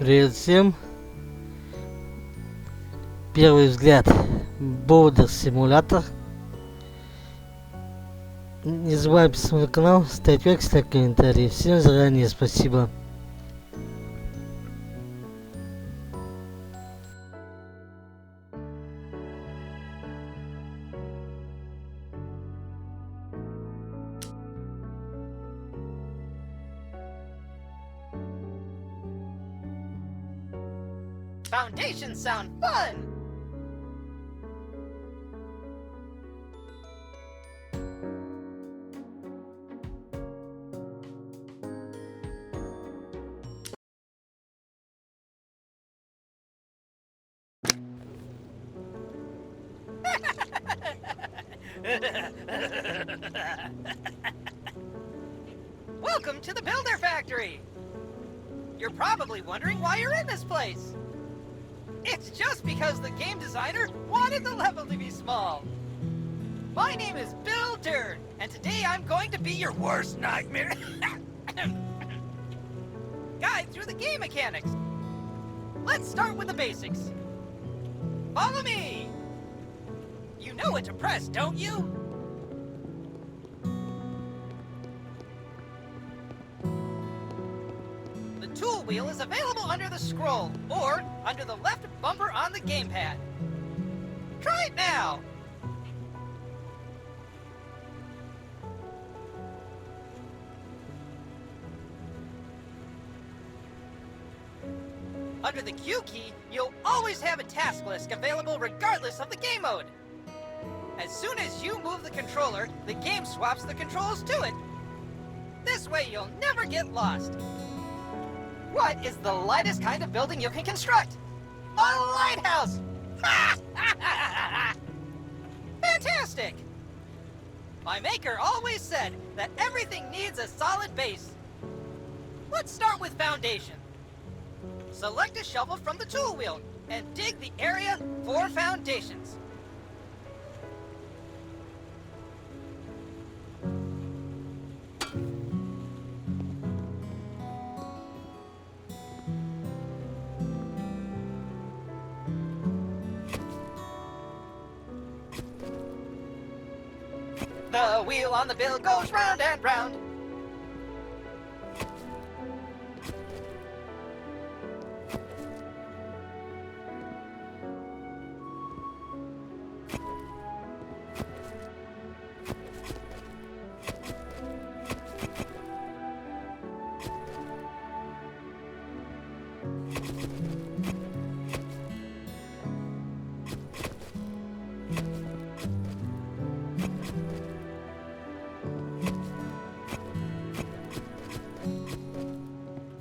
Привет всем! Первый взгляд. Бордер симулятор. Не забывай подписываться на канал, ставить лайк, ставить комментарии. Всем заранее спасибо. Foundations sound fun! Welcome to the Builder Factory! You're probably wondering why you're in this place. It's just because the game designer wanted the level to be small. My name is Builder, and today I'm going to be your worst nightmare. Guide through the game mechanics. Let's start with the basics. Follow me! You know what to press, don't you? The tool wheel is available under the scroll, or under the left bumper on the gamepad. Try it now! Under the Q key, you'll always have a task list available regardless of the game mode. As soon as you move the controller, the game swaps the controls to it. This way you'll never get lost. What is the lightest kind of building you can construct? A lighthouse! Fantastic! My maker always said that everything needs a solid base. Let's start with foundation. Select a shovel from the tool wheel and dig the area for foundations. The wheel on the bill goes round and round.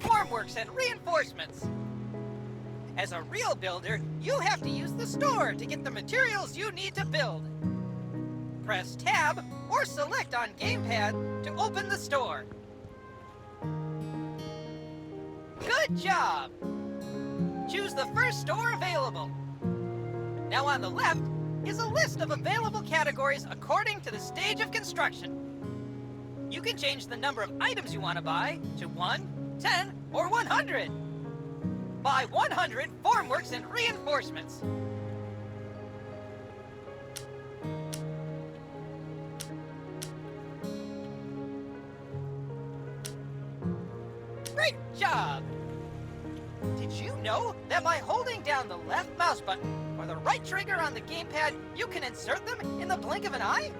Formworks and reinforcements. As a real builder, you have to use the store to get the materials you need to build. Press Tab or select on gamepad to open the store. Good job! Choose the first store available. Now on the left is a list of available categories according to the stage of construction. You can change the number of items you want to buy to 1, 10, or 100. Buy 100 formworks and reinforcements. Great job! Did you know that by holding down the left mouse button or the right trigger on the gamepad, you can insert them in the blink of an eye?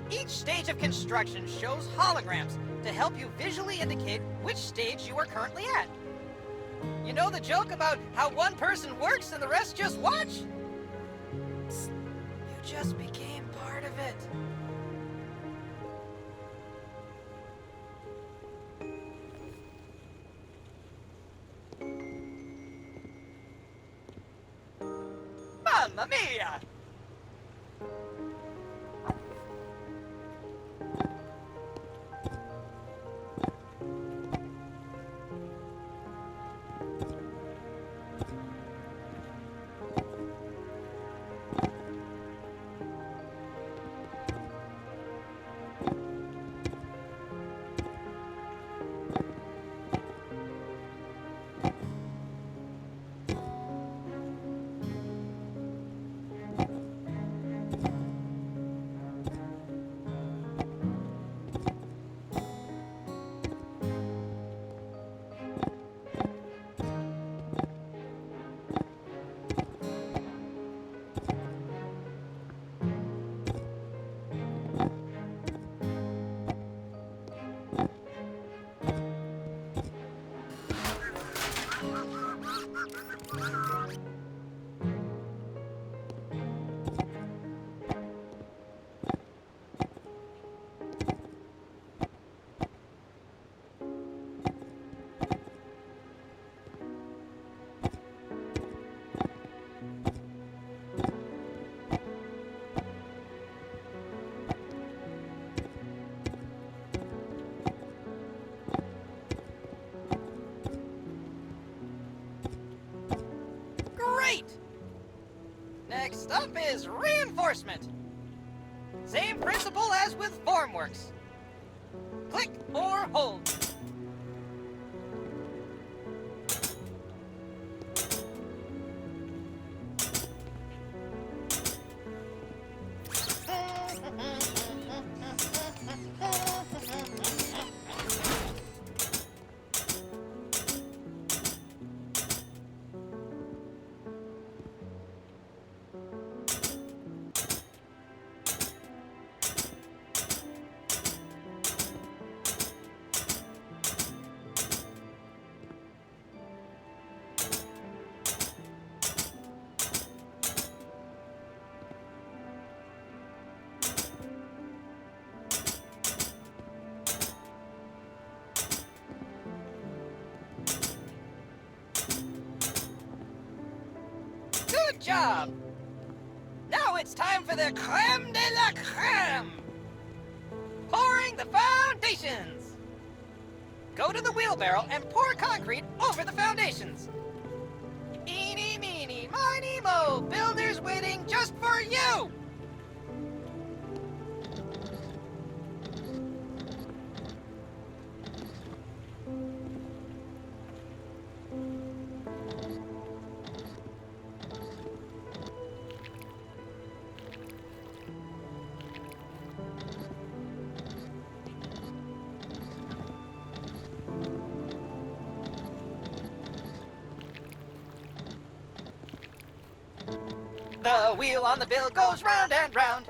Each stage of construction shows holograms to help you visually indicate which stage you are currently at. You know the joke about how one person works and the rest just watch? Psst, you just became part of it. Mamma mia! Next up is reinforcement. Same principle as with formworks. Click or hold. Good job! Now it's time for the creme de la creme! Pouring the foundations! Go to the wheelbarrow and pour concrete over the foundations. Eeny, meeny, miny, mo, builders waiting just for you! The wheel on the bill goes round and round.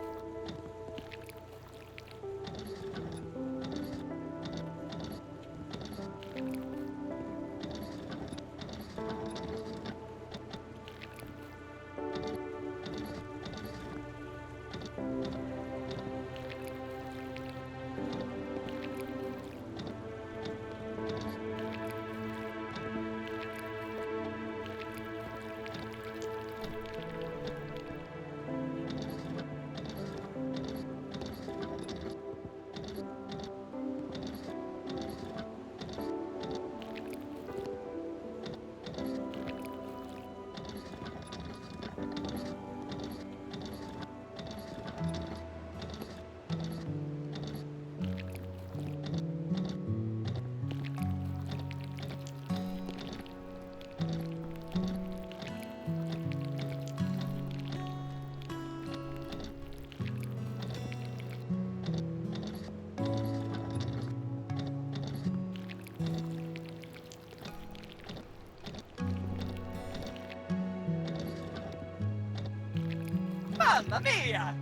Mamma mia!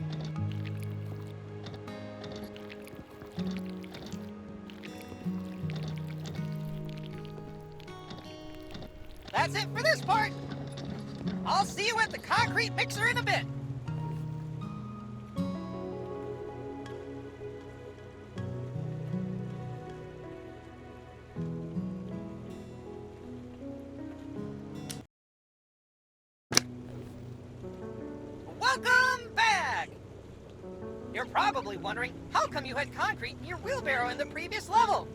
That's it for this part. I'll see you at the concrete mixer in a bit. Welcome back! You're probably wondering, how come you had concrete in your wheelbarrow in the previous level?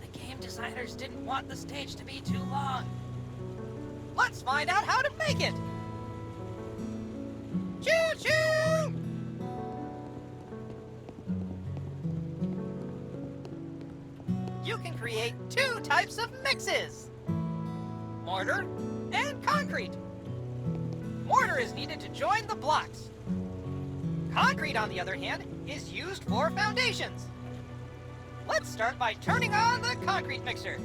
The game designers didn't want the stage to be too long. Let's find out how to make it! Choo-choo! You can create two types of mixes. Mortar and concrete. Mortar is needed to join the blocks. Concrete, on the other hand, is used for foundations. Let's start by turning on the concrete mixer.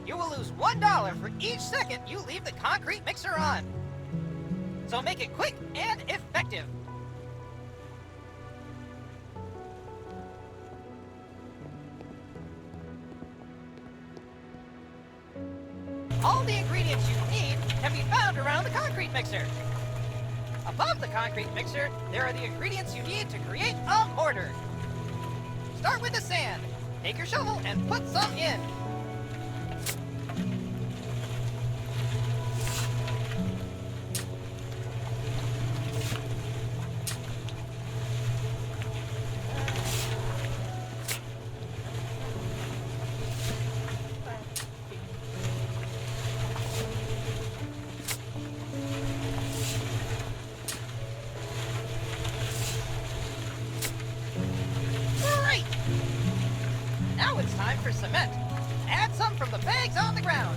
You will lose $1 for each second you leave the concrete mixer on. So make it quick and effective. All the ingredients you need can be found around the concrete mixer. Above the concrete mixer, there are the ingredients you need to create a mortar. Start with the sand. Take your shovel and put some in. time for cement. Add some from the bags on the ground.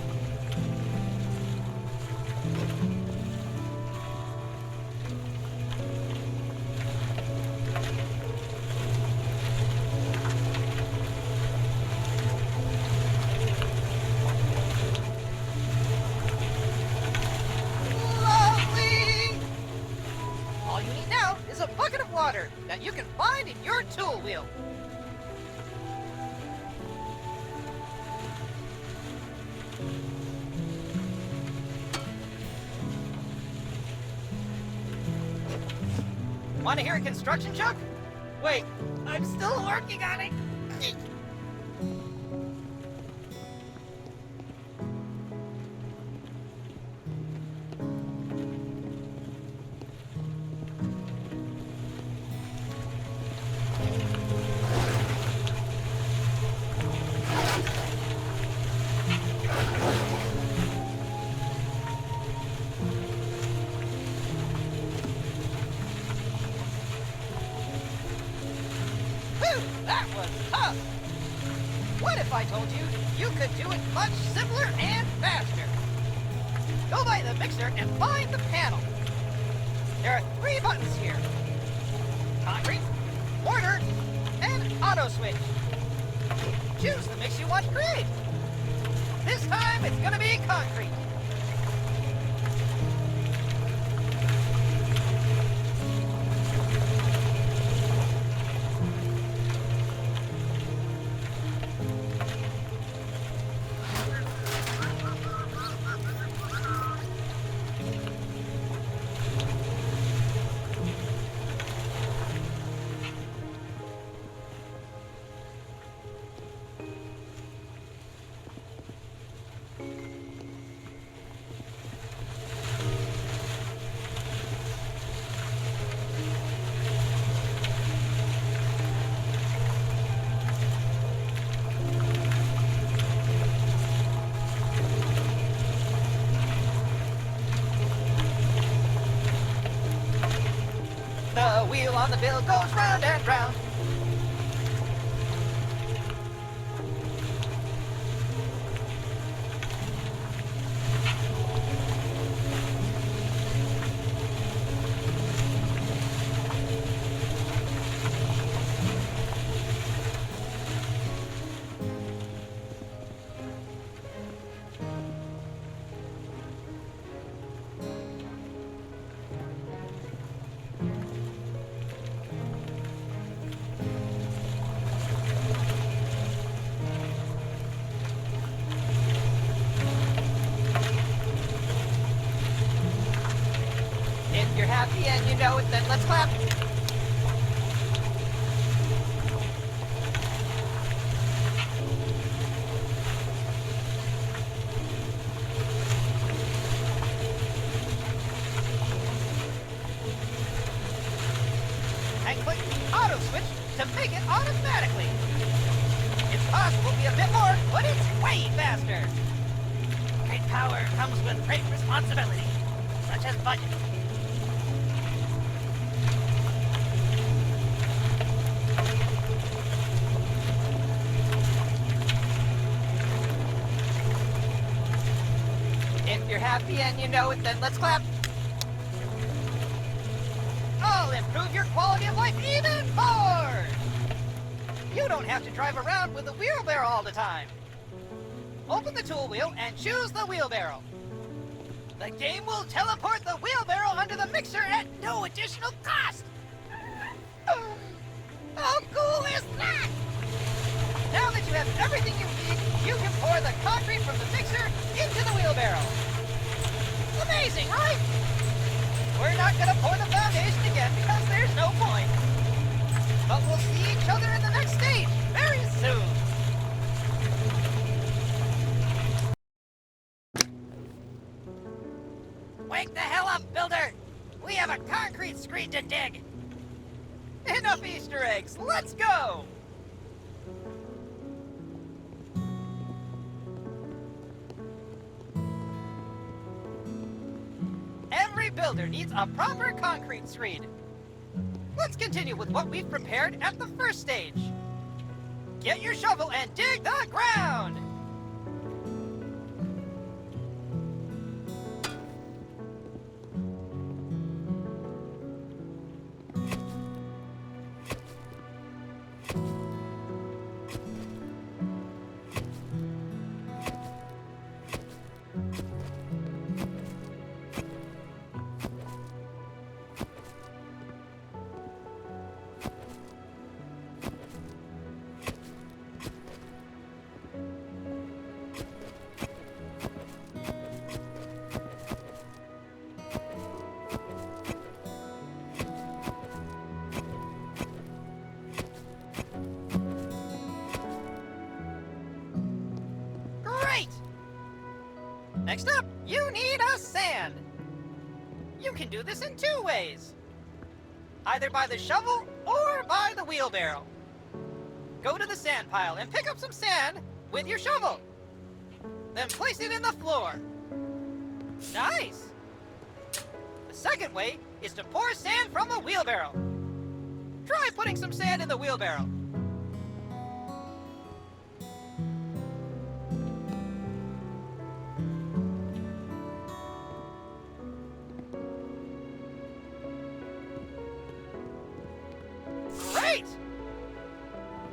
Lovely! All you need now is a bucket of water that you can find in your tool wheel. Want to hear a construction joke? Wait, I'm still working on it. That was tough! What if I told you you could do it much simpler and faster? Go by the mixer and find the panel. There are 3 buttons here. Concrete, mortar, and auto switch. Choose the mix you want to create. This time it's gonna be concrete. The wheel on the bill goes round and round. If you're happy and you know it, then let's clap. And click the auto switch to make it automatically. It's possible to be a bit more, but it's way faster. Great power comes with great responsibility, such as budget. If you're happy and you know it, then let's clap. I'll improve your quality of life even more! You don't have to drive around with a wheelbarrow all the time. Open the tool wheel and choose the wheelbarrow. The game will teleport the wheelbarrow under the mixer at no additional cost! How cool is that? Now that you have everything you need, you can pour the concrete from the mixer into the wheelbarrow. Amazing, right? We're not gonna pour the foundation again because there's no point. But we'll see each other in the next stage very soon. Wake the hell up, builder! We have a concrete screen to dig! Enough Easter eggs, let's go! Every builder needs a proper concrete screen. Let's continue with what we've prepared at the first stage. Get your shovel and dig the ground! Next up, you need a sand. You can do this in two ways. Either by the shovel or by the wheelbarrow. Go to the sand pile and pick up some sand with your shovel. Then place it in the floor. Nice! The second way is to pour sand from a wheelbarrow. Try putting some sand in the wheelbarrow.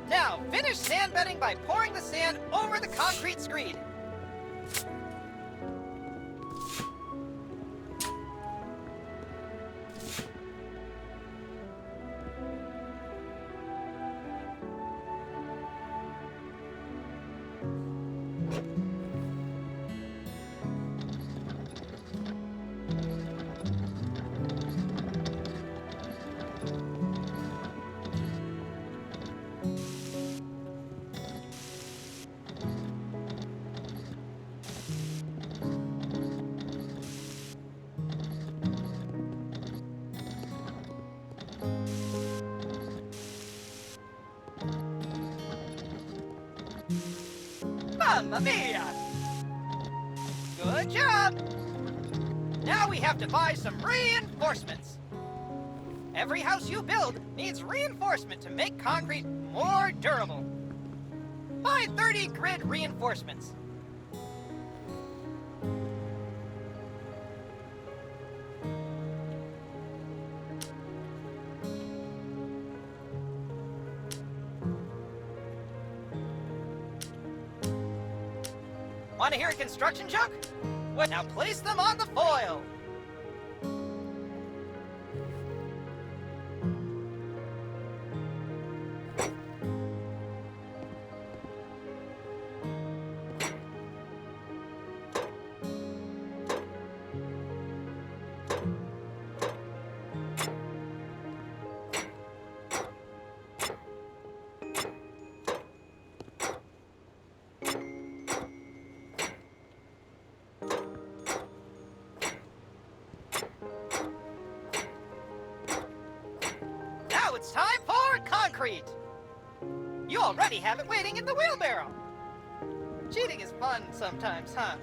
Now, finish sand bedding by pouring the sand over the concrete screed. Mamma mia! Good job! Now we have to buy some reinforcements. Every house you build needs reinforcement to make concrete more durable. Buy 30 grid reinforcements. Want to hear a construction joke? Well, now place them on the foil. It's time for concrete! You already have it waiting in the wheelbarrow! Cheating is fun sometimes, huh?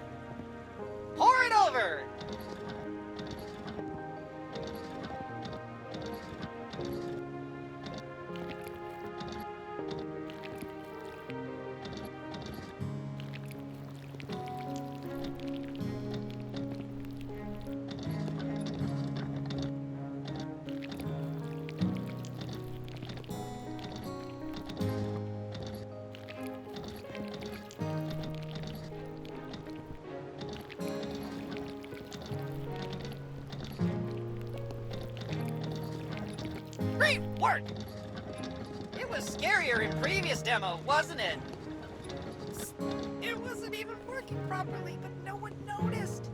Pour it over! Great work! It was scarier in previous demo, wasn't it? It wasn't even working properly, but no one noticed.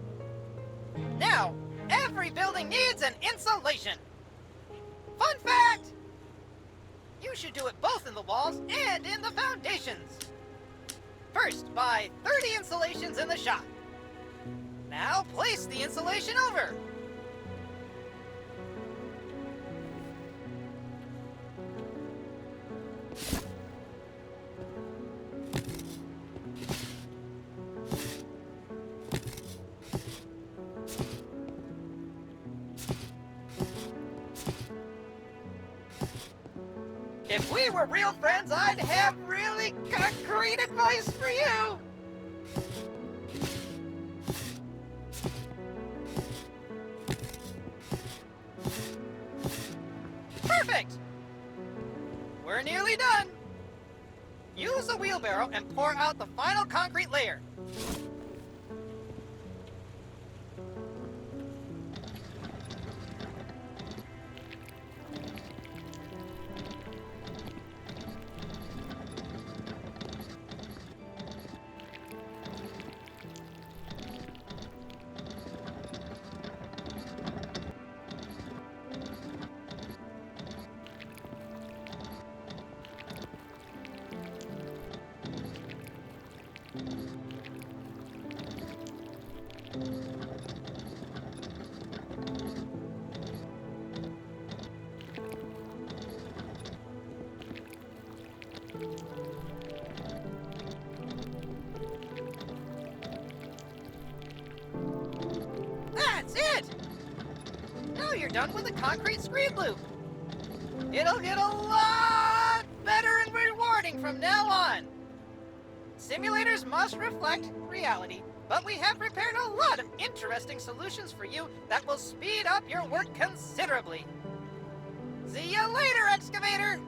Now, every building needs an insulation. Fun fact! You should do it both in the walls and in the foundations. First, buy 30 insulations in the shop. Now place the insulation over. If we were real friends, I'd have really great advice for you! Perfect! We're nearly done. Use a wheelbarrow and pour out the final concrete layer. That's it! Now you're done with the concrete screed loop. It'll get a lot better and rewarding from now on. Simulators must reflect reality, but we have prepared a lot of interesting solutions for you that will speed up your work considerably. See you later, Excavator!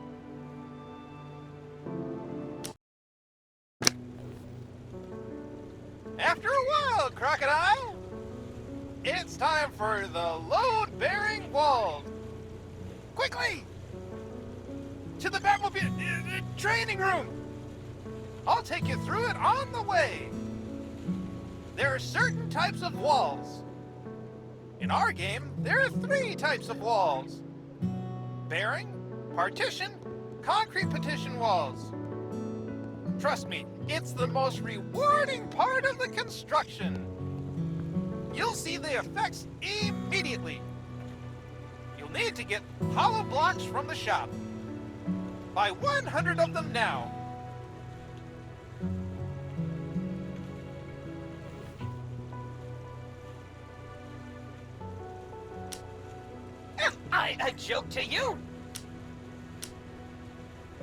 After a while, Crocodile, it's time for the load-bearing wall. Quickly! To the Batmobile training room! I'll take you through it on the way. There are certain types of walls. In our game, there are 3 types of walls. Bearing, partition, concrete partition walls. Trust me, it's the most rewarding part of the construction. You'll see the effects immediately. You'll need to get hollow blocks from the shop. Buy 100 of them now. Am I a joke to you?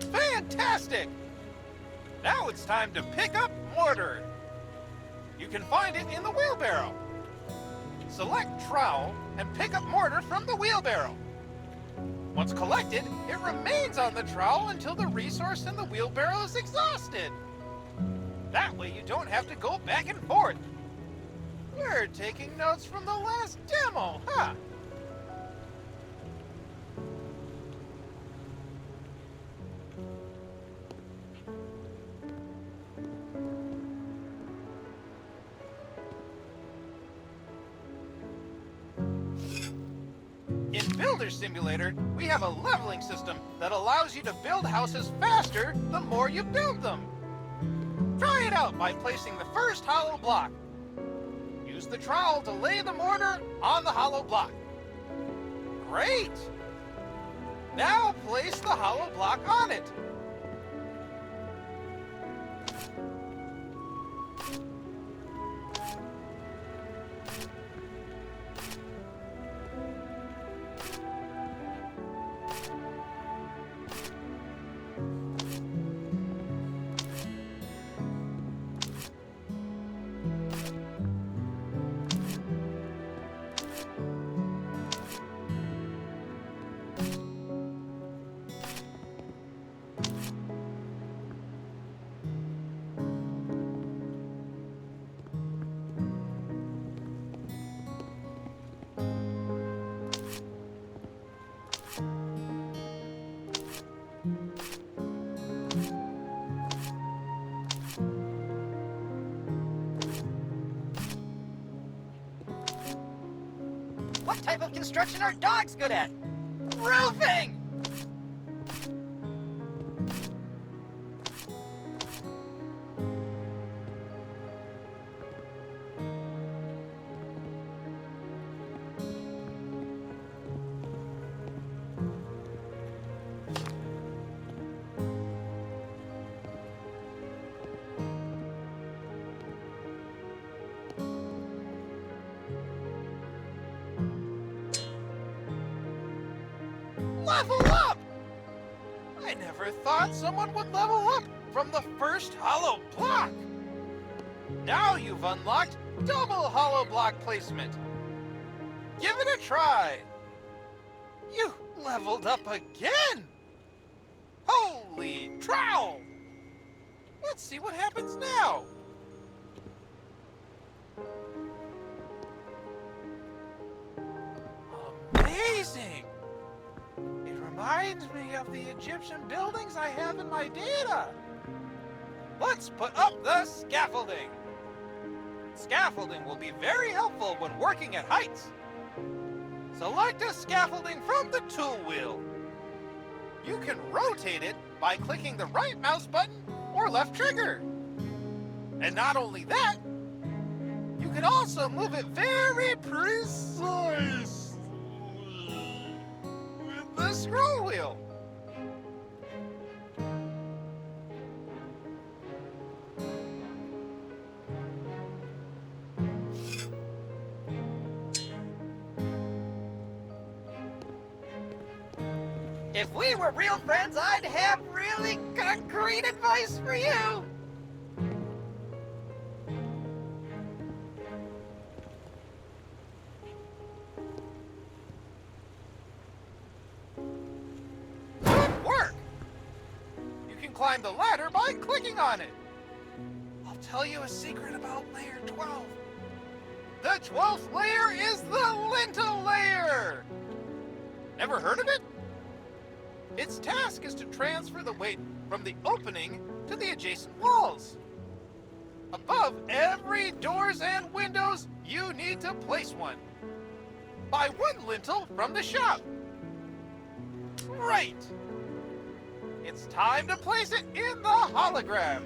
Fantastic! Now it's time to pick up mortar. You can find it in the wheelbarrow. Select trowel and pick up mortar from the wheelbarrow. Once collected, it remains on the trowel until the resource in the wheelbarrow is exhausted. That way you don't have to go back and forth. We're taking notes from the last demo, huh? In Builder Simulator, we have a leveling system that allows you to build houses faster the more you build them. Try it out by placing the first hollow block. Use the trowel to lay the mortar on the hollow block. Great! Now place the hollow block on it. What type of construction are dogs good at? Roofing! Level up! I never thought someone would level up from the first hollow block. Now you've unlocked double hollow block placement. Give it a try. You leveled up again. Holy trow! Let's see what happens now. Amazing! It reminds me of the Egyptian buildings I have in my data. Let's put up the scaffolding. Scaffolding will be very helpful when working at heights. Select a scaffolding from the tool wheel. You can rotate it by clicking the right mouse button or left trigger. And not only that, you can also move it very precisely with the scroll wheel. If we were real friends, I'd have really concrete advice for you. Good work! You can climb the ladder by clicking on it. I'll tell you a secret about layer 12. The 12th layer is the lintel layer. Never heard of it? Its task is to transfer the weight from the opening to the adjacent walls. Above every doors and windows, you need to place one. Buy one lintel from the shop. Right! It's time to place it in the hologram.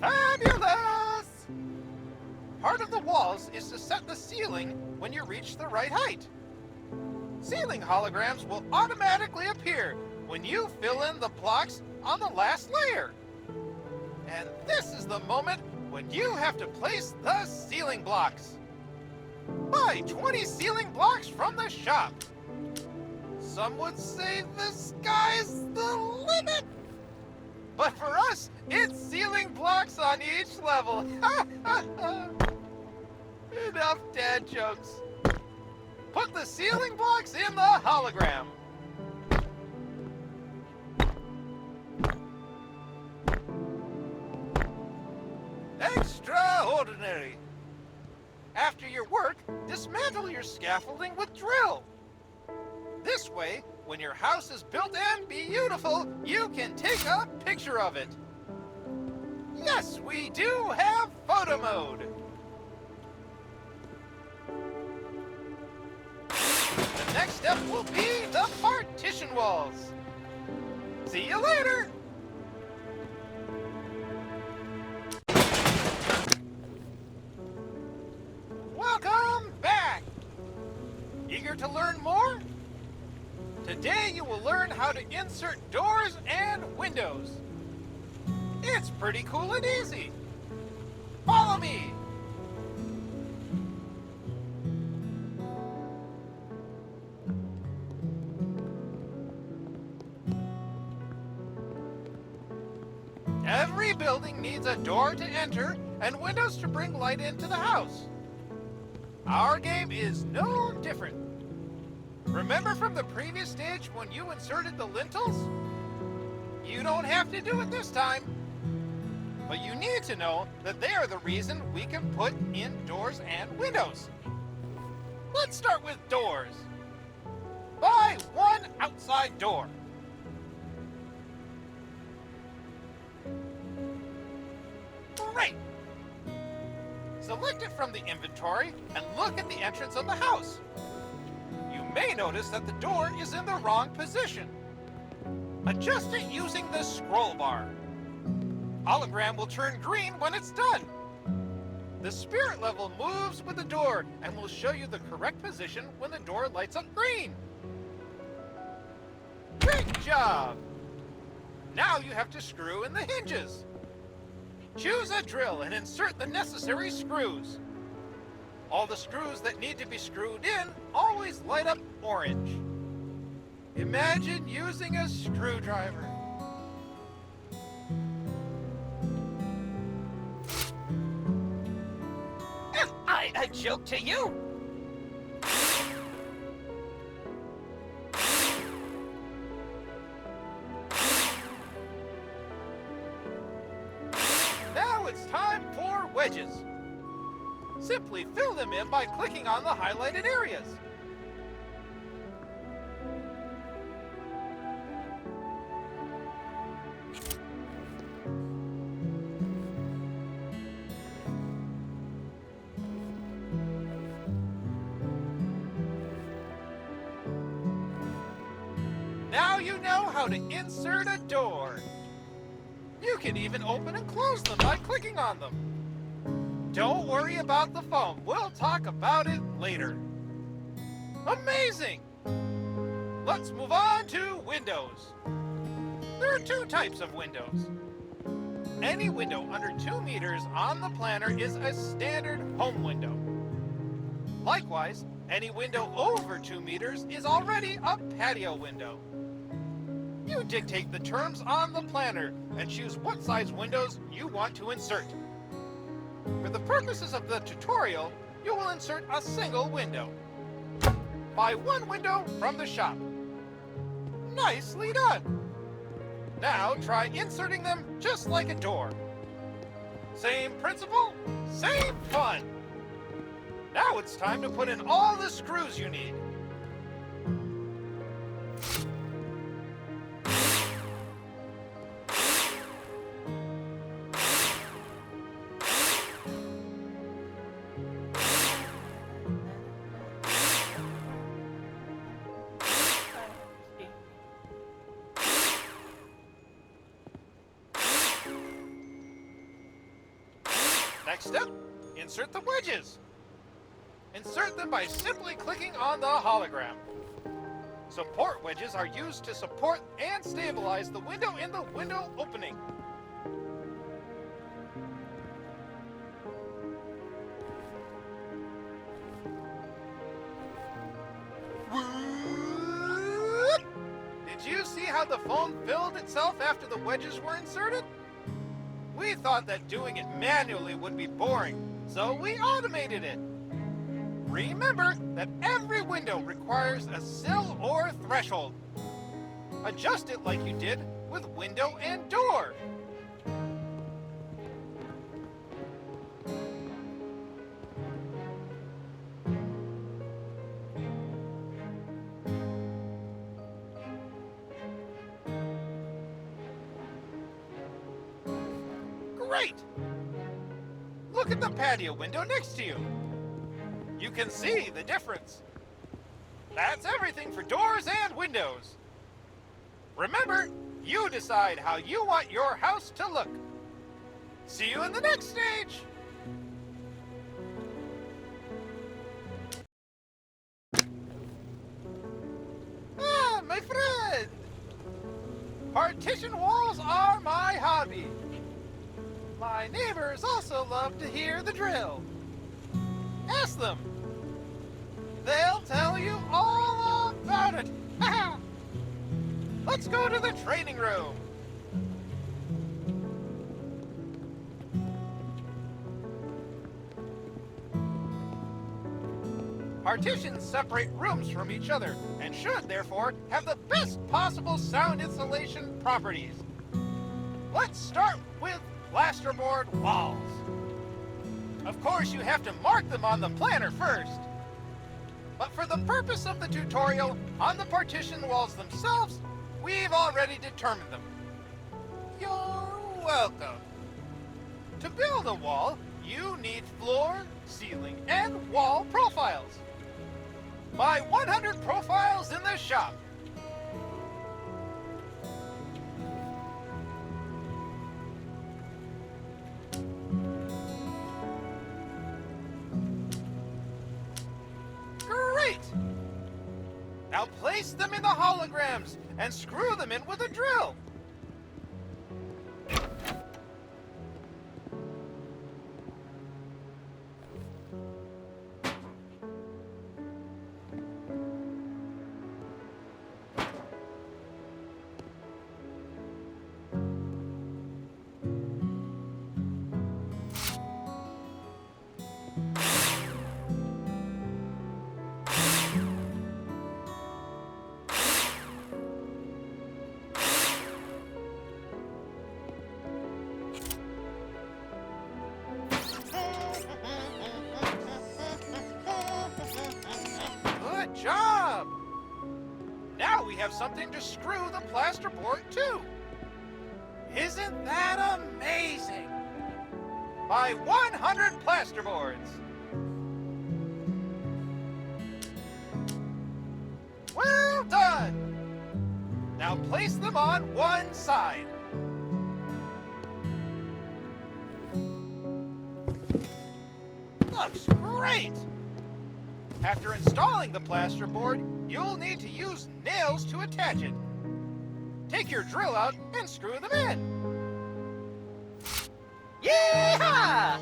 Fabulous! Part of the walls is to set the ceiling when you reach the right height. Ceiling holograms will automatically appear when you fill in the blocks on the last layer. And this is the moment when you have to place the ceiling blocks. Buy 20 ceiling blocks from the shop. Some would say the sky's the limit. But for us, it's ceiling blocks on each level. Enough dad jokes. Put the ceiling blocks in the hologram. Extraordinary. After your work, dismantle your scaffolding with drill. This way, when your house is built and beautiful, you can take a picture of it. Yes, we do have photo mode. The next step will be the partition walls. See you later. Welcome back. Eager to learn more? Today you will learn how to insert doors and windows. It's pretty cool and easy. Follow me. Every building needs a door to enter and windows to bring light into the house. Our game is no different. Remember from the previous stage when you inserted the lintels? You don't have to do it this time. But you need to know that they are the reason we can put in doors and windows. Let's start with doors. Buy one outside door. Great! Select it from the inventory and look at the entrance of the house. You may notice that the door is in the wrong position. Adjust it using the scroll bar. Hologram will turn green when it's done. The spirit level moves with the door and will show you the correct position when the door lights up green. Great job! Now you have to screw in the hinges. Choose a drill and insert the necessary screws. All the screws that need to be screwed in always light up orange. Imagine using a screwdriver. Am I a joke to you? Now it's time for wedges. Simply fill them in by clicking on the highlighted areas. Now you know how to insert a door. You can even open and close them by clicking on them. Don't worry about the foam. We'll talk about it later. Amazing! Let's move on to windows. There are two types of windows. Any window under 2 meters on the planner is a standard home window. Likewise, any window over 2 meters is already a patio window. You dictate the terms on the planner and choose what size windows you want to insert. For the purposes of the tutorial, you will insert a single window. Buy one window from the shop. Nicely done! Now try inserting them just like a door. Same principle, same fun! Now it's time to put in all the screws you need. Next step, insert the wedges. Insert them by simply clicking on the hologram. Support wedges are used to support and stabilize the window in the window opening. Whoop! Did you see how the foam filled itself after the wedges were inserted? We thought that doing it manually would be boring, so we automated it. Remember that every window requires a sill or threshold. Adjust it like you did with window and door. Great! Look at the patio window next to you. You can see the difference. That's everything for doors and windows. Remember, you decide how you want your house to look. See you in the next stage. Ah, my friend! Partition walls are my hobby. My neighbors also love to hear the drill. Ask them. They'll tell you all about it. Let's go to the training room. Partitions separate rooms from each other and should therefore have the best possible sound insulation properties. Let's start with plasterboard walls. Of course, you have to mark them on the planner first. But for the purpose of the tutorial, on the partition walls themselves, we've already determined them. You're welcome. To build a wall, you need floor, ceiling, and wall profiles. Buy 100 profiles in the shop. Great! Now place them in the holograms and screw them in with a drill. Good job! Now we have something to screw the plasterboard to. Isn't that amazing? Buy 100 plasterboards. Well done! Now place them on one side. Looks great! After installing the plasterboard, you'll need to use nails to attach it. Take your drill out and screw them in. Yeehaw!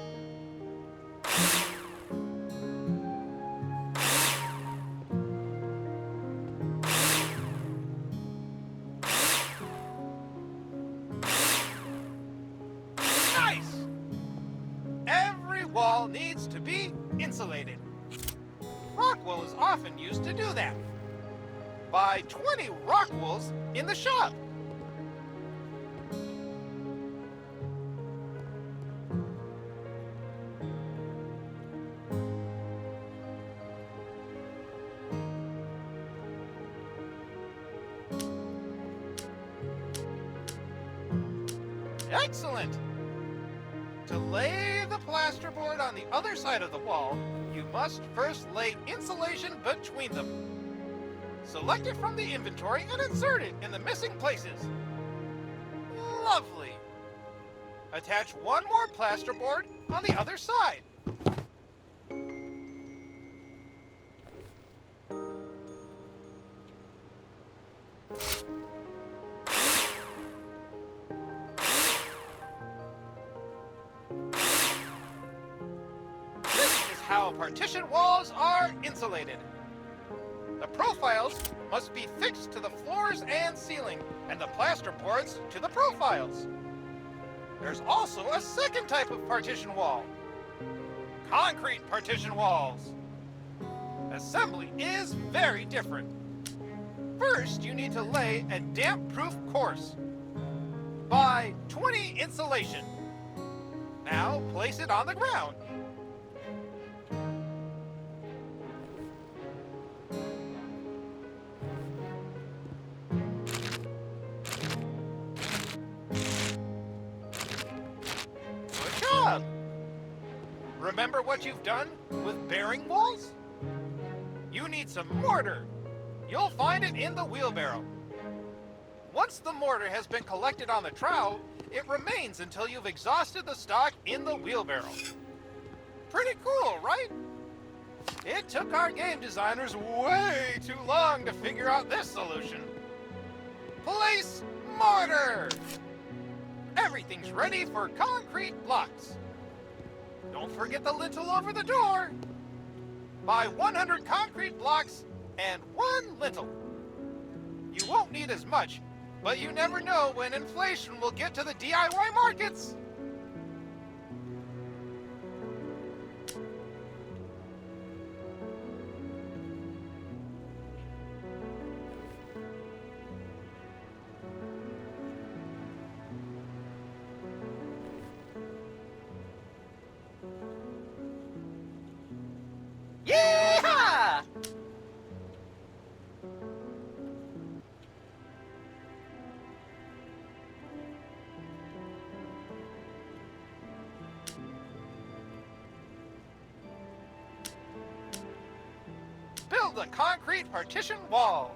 Nice! Every wall needs to be insulated. Rock wool is often used to do that. Buy 20 rock wools in the shop. Excellent! To lay the plasterboard on the other side of the wall, you must first lay insulation between them. Select it from the inventory and insert it in the missing places. Lovely! Attach one more plasterboard on the other side. This is how partition walls are insulated. The profiles must be fixed to the floors and ceiling, and the plasterboards to the profiles. There's also a second type of partition wall. Concrete partition walls. Assembly is very different. First, you need to lay a damp-proof course. Buy 20 insulation. Now place it on the ground. Good job! Remember what you've done with bearing walls? You need some mortar. You'll find it in the wheelbarrow. Once the mortar has been collected on the trowel, it remains until you've exhausted the stock in the wheelbarrow. Pretty cool, right? It took our game designers way too long to figure out this solution. Place mortar! Everything's ready for concrete blocks. Don't forget the lintel over the door. Buy 100 concrete blocks and one lintel. You won't need as much, but you never know when inflation will get to the DIY markets. Yeehaw! the concrete partition wall.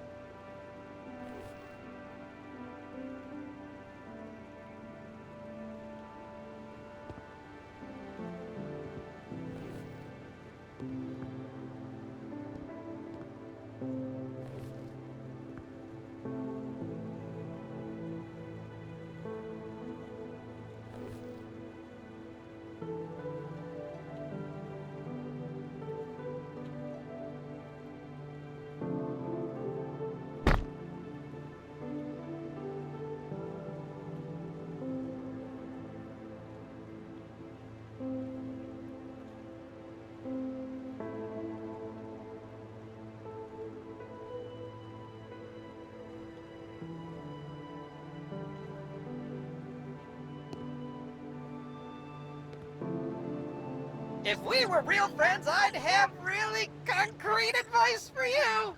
If we were real friends, I'd have really concrete advice for you.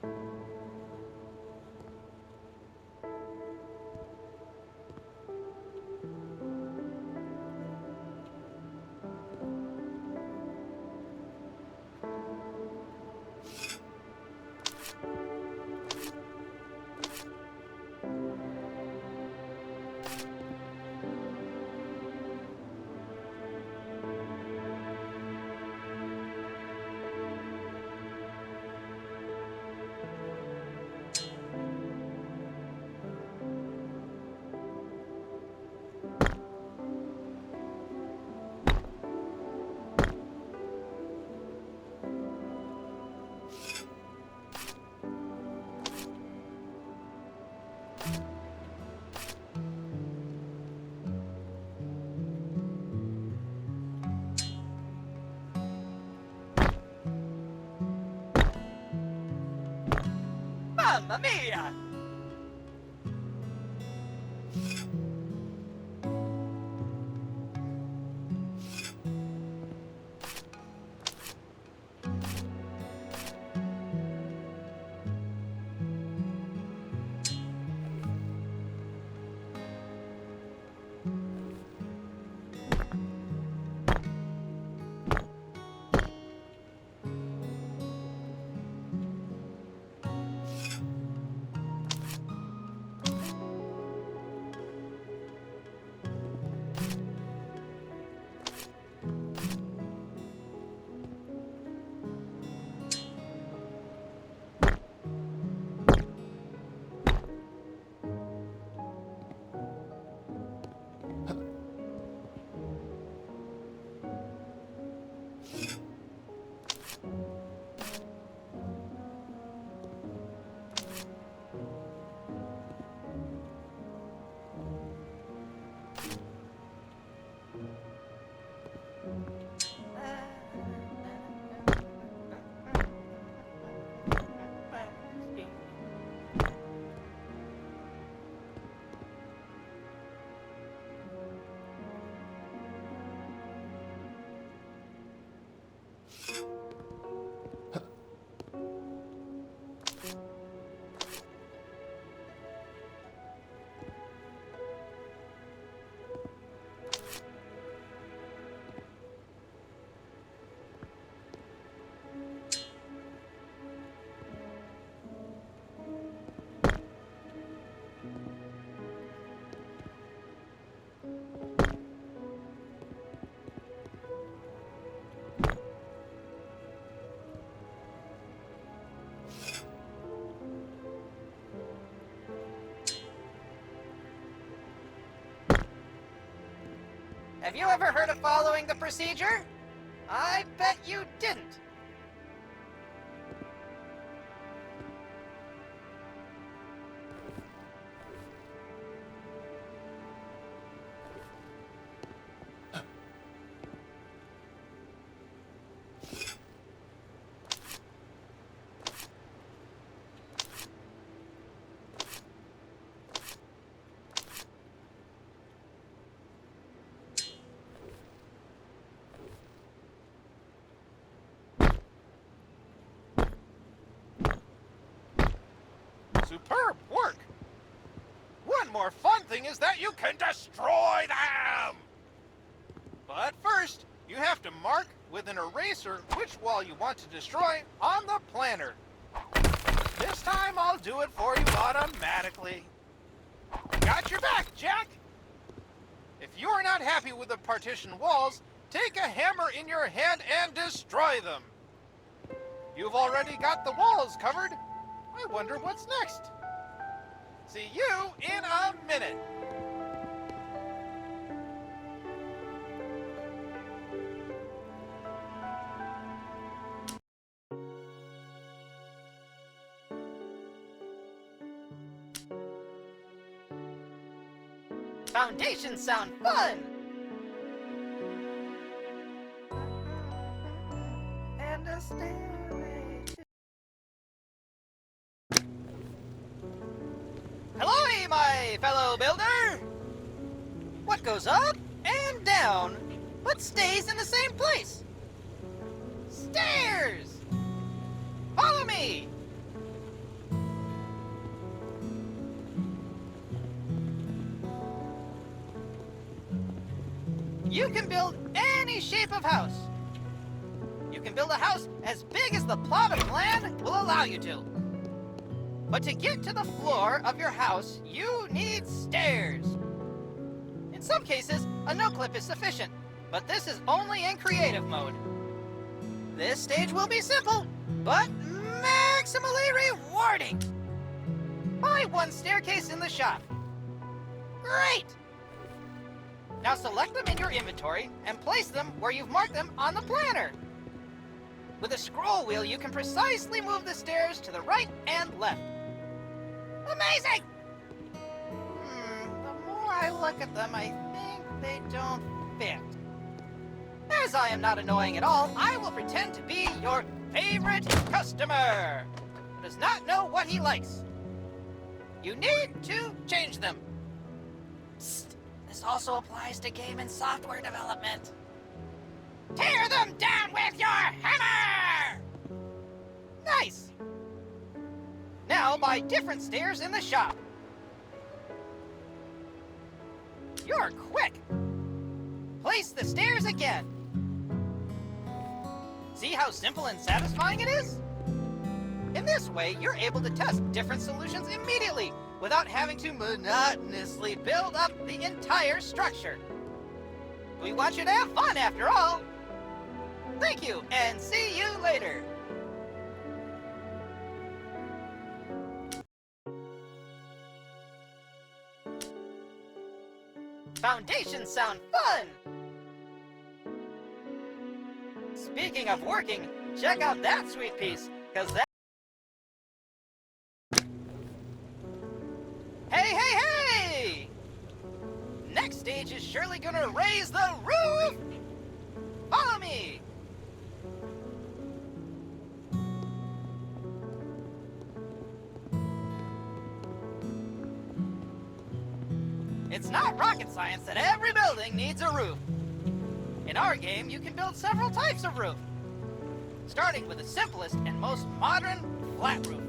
Mamma mia! Have you ever heard of following the procedure? I bet you didn't. Superb work! One more fun thing is that you can destroy them! But first, you have to mark with an eraser which wall you want to destroy on the planner. This time I'll do it for you automatically. Got your back, Jack! If you are not happy with the partition walls, take a hammer in your hand and destroy them. You've already got the walls covered. I wonder what's next. See you in a minute. Foundations sound fun! And a stairway to... Hello, my fellow builder! What goes up and down, but stays in the same place? Stairs! Follow me! You can build any shape of house. You can build a house as big as the plot of land will allow you to. But to get to the floor of your house, you need stairs. In some cases, a no-clip is sufficient, but this is only in creative mode. This stage will be simple, but maximally rewarding. Buy one staircase in the shop. Great! Now select them in your inventory and place them where you've marked them on the planner. With a scroll wheel, you can precisely move the stairs to the right and left. Amazing! The more I look at them, I think they don't fit. As I am not annoying at all, I will pretend to be your favorite customer who does not know what he likes. You need to change them. Psst. This also applies to game and software development. Tear them down with your hammer! Nice! Now buy different stairs in the shop. You're quick! Place the stairs again. See how simple and satisfying it is? In this way, you're able to test different solutions immediately without having to monotonously build up the entire structure. We want you to have fun after all. Thank you, and see you later. Foundations sound fun! Speaking of working, check out that sweet piece, because that... Hey, hey, hey! Next stage is surely gonna raise the roof! Follow me! It's not rocket science that every building needs a roof. In our game, you can build several types of roof, starting with the simplest and most modern flat roof,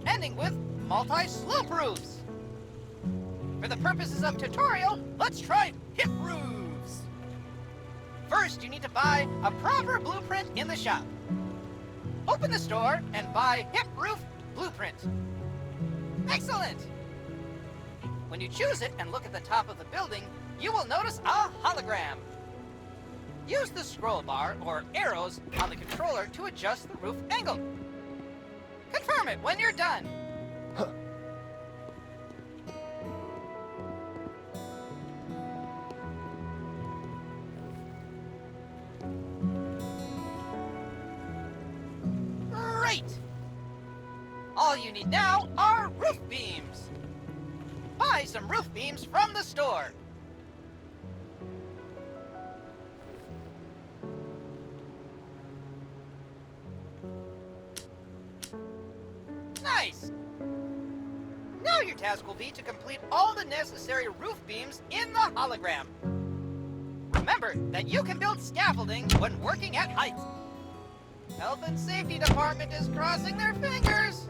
ending with multi-slope roofs. For the purposes of tutorial, let's try hip roofs. First, you need to buy a proper blueprint in the shop. Open the store and buy hip roof blueprint. Excellent! When you choose it and look at the top of the building, you will notice a hologram. Use the scroll bar or arrows on the controller to adjust the roof angle. Confirm it when you're done. Great! All you need now are roof beams. Buy some roof beams from the store. Nice! Now your task will be to complete all the necessary roof beams in the hologram. Remember that you can build scaffolding when working at heights. Health and Safety Department is crossing their fingers.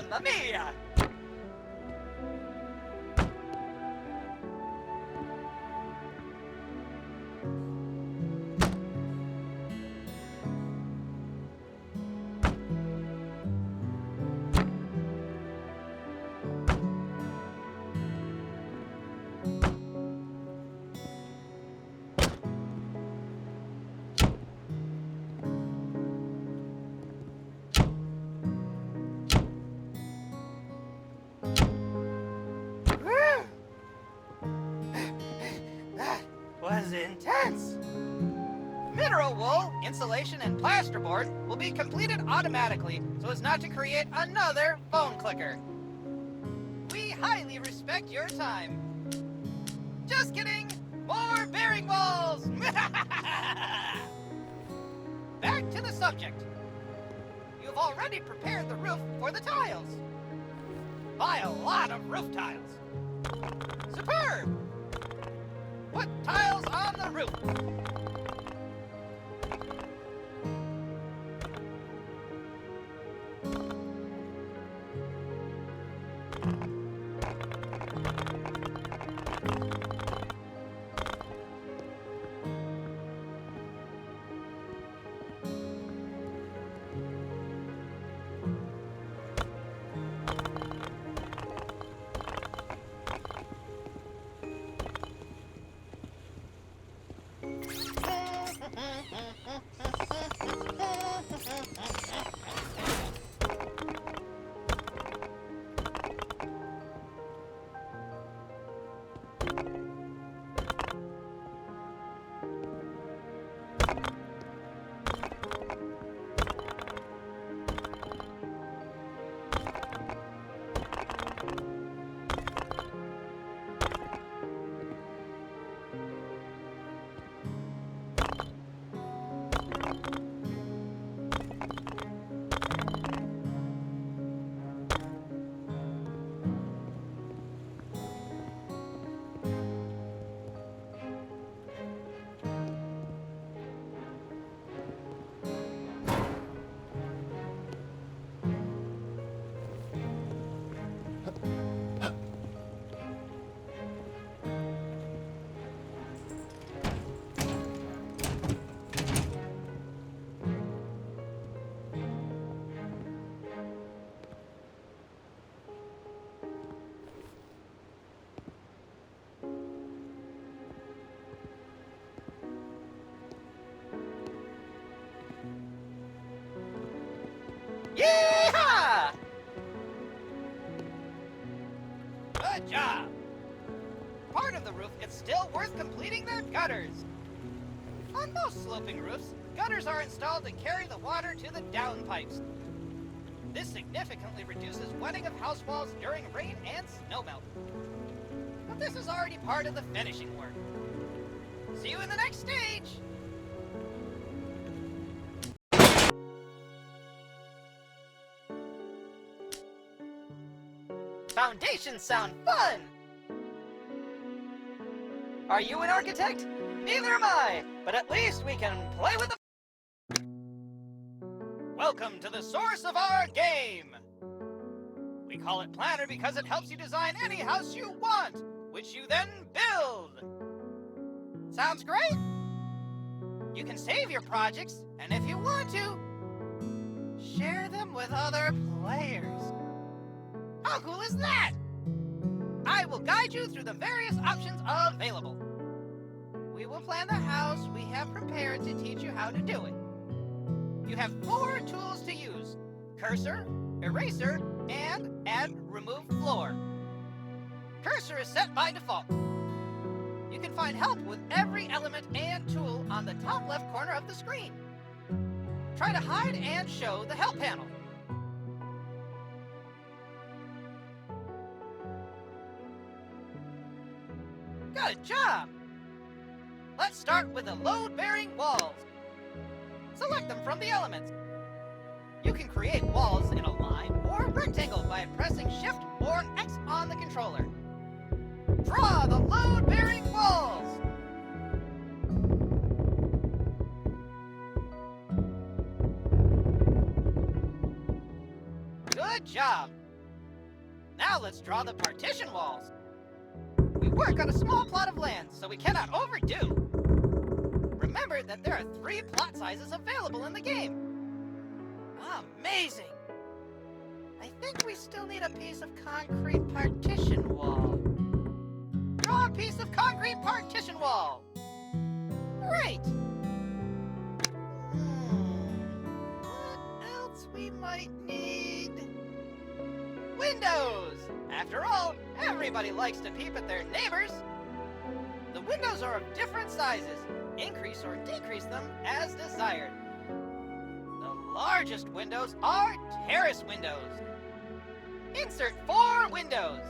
Mamma mia! Was intense. Mineral wool, insulation, and plasterboard will be completed automatically so as not to create another phone clicker. We highly respect your time. Just kidding! More bearing walls! Back to the subject. You've already prepared the roof for the tiles. Buy a lot of roof tiles. Superb! Put tiles on the roof. Yeehaw! Good job! Part of the roof, it's still worth completing their gutters. On most sloping roofs, gutters are installed to carry the water to the downpipes. This significantly reduces wetting of house walls during rain and snowmelt. But this is already part of the finishing work. See you in the next stage! Foundations sound fun! Are you an architect? Neither am I, but at least we can play with the... Welcome to the source of our game! We call it Planner because it helps you design any house you want, which you then build! Sounds great? You can save your projects, and if you want to, share them with other players. How cool is that? I will guide you through the various options available. We will plan the house we have prepared to teach you how to do it. You have 4 tools to use: cursor, eraser, and add remove floor. Cursor is set by default. You can find help with every element and tool on the top left corner of the screen. Try to hide and show the help panel. Good job! Let's start with the load-bearing walls. Select them from the elements. You can create walls in a line or rectangle by pressing Shift or X on the controller. Draw the load-bearing walls! Good job! Now let's draw the partition walls. We work on a small plot of land, so we cannot overdo. Remember that there are 3 plot sizes available in the game. Amazing! I think we still need a piece of concrete partition wall. Draw a piece of concrete partition wall. Great! What else we might need? Windows! After all, everybody likes to peep at their neighbors. The windows are of different sizes. Increase or decrease them as desired. The largest windows are terrace windows. Insert 4 windows.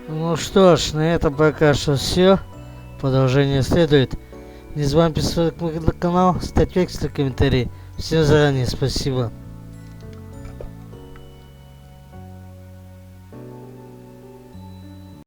Ну что ж, на этом пока что все. Продолжение следует. Не забываем подписываться на канал, ставить лайк, комментарий. Всем заранее спасибо.